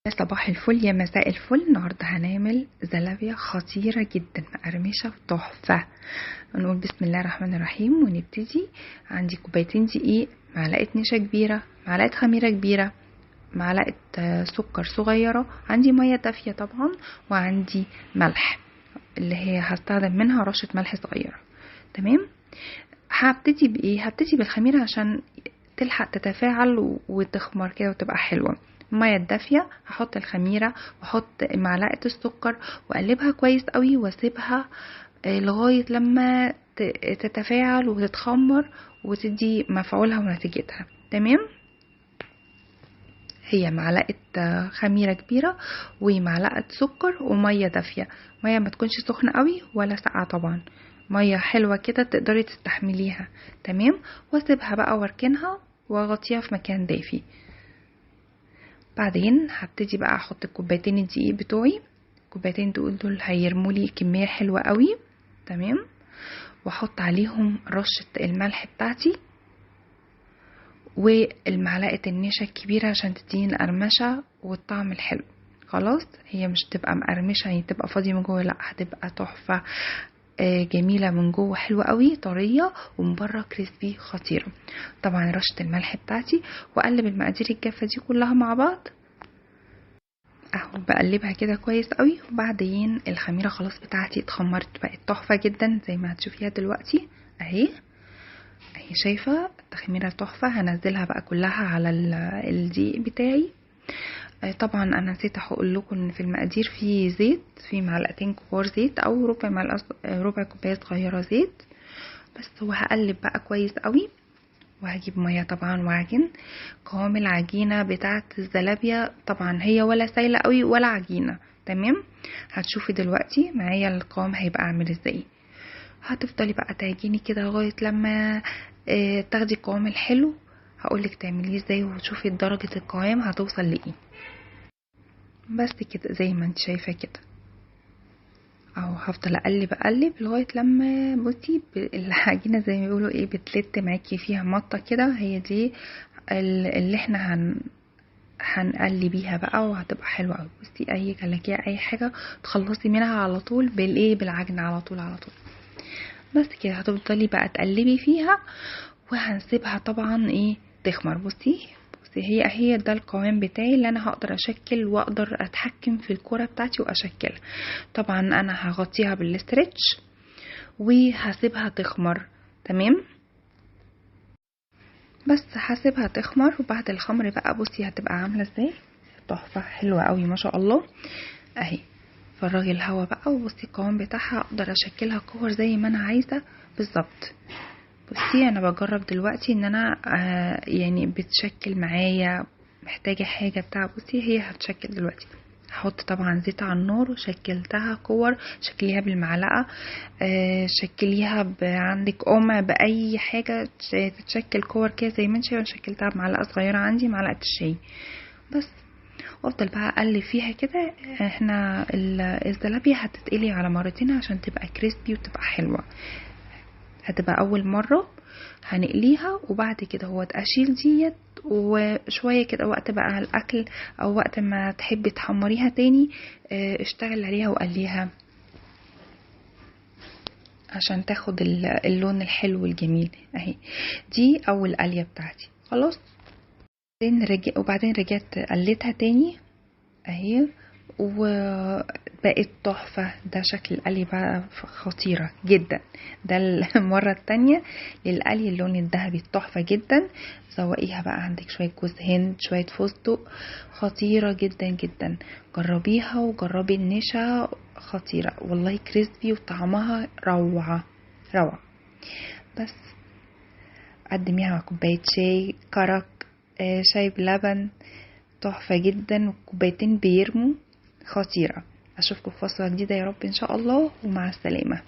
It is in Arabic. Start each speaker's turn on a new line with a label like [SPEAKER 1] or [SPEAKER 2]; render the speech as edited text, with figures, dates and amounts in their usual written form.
[SPEAKER 1] صباح الفل يا مساء الفل. النهارده هنعمل زلابية خطيرة جدا مقرمشة وتحفة. نقول بسم الله الرحمن الرحيم ونبتدي. عندي كوبايتين دقيق، معلقة نشا كبيرة، معلقة خميرة كبيرة، معلقة سكر صغيرة، عندي مية دافية طبعا، وعندي ملح اللي هي هستخدم منها رشة ملح صغيرة. تمام. هبتدي بايه؟ هبتدي بالخميرة عشان تلحق تتفاعل وتخمر كده وتبقى حلوة. المية الدافية هحط الخميرة واحط معلقة السكر واقلبها كويس قوي واسيبها لغاية لما تتفاعل وتتخمر وتدي مفعولها ونتيجتها. تمام. هي معلقة خميرة كبيرة ومعلقة سكر ومية دافية. مية ما تكونش سخنة قوي ولا ساقعة طبعا، مية حلوة كده تقدري تستحمليها. تمام. واسيبها بقى واركنها واغطيها في مكان دافي. بعدين هبتدي بقى احط الكوبايتين الدقيق بتوعي. الكوبايتين دول هيرمولي كمية حلوة قوي. تمام. واحط عليهم رشة الملح بتاعتي والمعلقة النشا الكبيرة عشان تديني القرمشة والطعم الحلو. خلاص، هي مش تبقى مقرمشة يعني تبقى فاضية من جوه، لا هتبقى تحفة جميلة من جوه، حلوة قوي، طرية، ومن بره كريسبي، خطيرة. طبعا رشة الملح بتاعتي واقلب المقادير الجافة دي كلها مع بعض اهو، بقلبها كده كويس قوي. وبعدين الخميرة خلاص بتاعتي اتخمرت، بقت تحفة جدا زي ما هتشوفيها دلوقتي اهي. اهي شايفة التخميرة تحفة. هنزلها بقى كلها على الدقيق بتاعي. طبعا انا نسيت اقول لكم ان في المقادير في زيت، في معلقتين كبار زيت او ربع كوبايه صغيره زيت بس. وهقلب بقى كويس قوي وهجيب ميه طبعا واعجن. قوام العجينه بتاعه الزلابيه طبعا هي ولا سايله قوي ولا عجينه. تمام. هتشوفي دلوقتي معايا القوام هيبقى عامل ازاي. هتفضلي بقى تعجيني كده لغايه لما تاخدي القوام الحلو. هقولك تعمليه ازاي وتشوفي درجه القوام هتوصل لايه. بس كده زي ما انت شايفه كده اهو. هفضل اقلب لغايه لما بصي العجينه زي ما بيقولوا ايه بتلت معاكي فيها مطه كده. هي دي اللي احنا هنقلي بيها بقى وهتبقى حلوه قوي. بصي اي كلاكيه اي حاجه تخلصي منها على طول بالعجن على طول على طول. بس كده هتفضلي بقى تقلبي فيها وهنسيبها طبعا تخمر. بصي هي ده القوام بتاعي اللي انا هقدر اشكل واقدر اتحكم في الكرة بتاعتي واشكلها. طبعا انا هغطيها بالاسترتش وهسيبها تخمر. تمام. بس هسيبها تخمر. وبعد الخمر بقى بصي هتبقى عامله ازاي، تحفه حلوه قوي ما شاء الله اهي. فرغي الهوا بقى وبصي القوام بتاعها اقدر اشكلها كور زي ما انا عايزه بالظبط. بصي انا بجرب دلوقتي ان انا يعني بتشكل معايا، محتاجه حاجه بتاع. بصي هي هتشكل دلوقتي. هحط طبعا زيت على النار وشكلتها كور. شكليها بالمعلقه شكليها عندك قمع باي حاجه تتشكل كور كده زي ما انت شايفه. شكلتها بمعلقه صغيره، عندي معلقه الشاي بس. وافضل بقى اقلب فيها كده. احنا الزلابية هتتقلي على مرتين عشان تبقى كريسبي وتبقى حلوه. هتبقى اول مره هنقليها وبعد كده هو اشيل ديت وشويه كده وقت بقى الاكل او وقت ما تحبي تحمريها تاني اشتغل عليها وقليها عشان تاخد اللون الحلو الجميل اهي. دي اول قليه بتاعتي خلاص. وبعدين رجعت قليتها تاني اهي وبقت تحفة. ده شكل القلي بقى خطيرة جدا. ده المرة التانية للقلي اللون الذهبي تحفة جدا. زوقيها بقى عندك شوية جوز هند شوية فستق، خطيرة جدا جدا. جربيها وجربي النشا، خطيرة والله كريسبي وطعمها روعة روعة. بس قدميها مع كوباية شاي كرك شاي بلبن، تحفة جدا. وكوبايتين بيرمو، خطيرة. اشوفكم في وصفة جديدة يا رب ان شاء الله، ومع السلامة.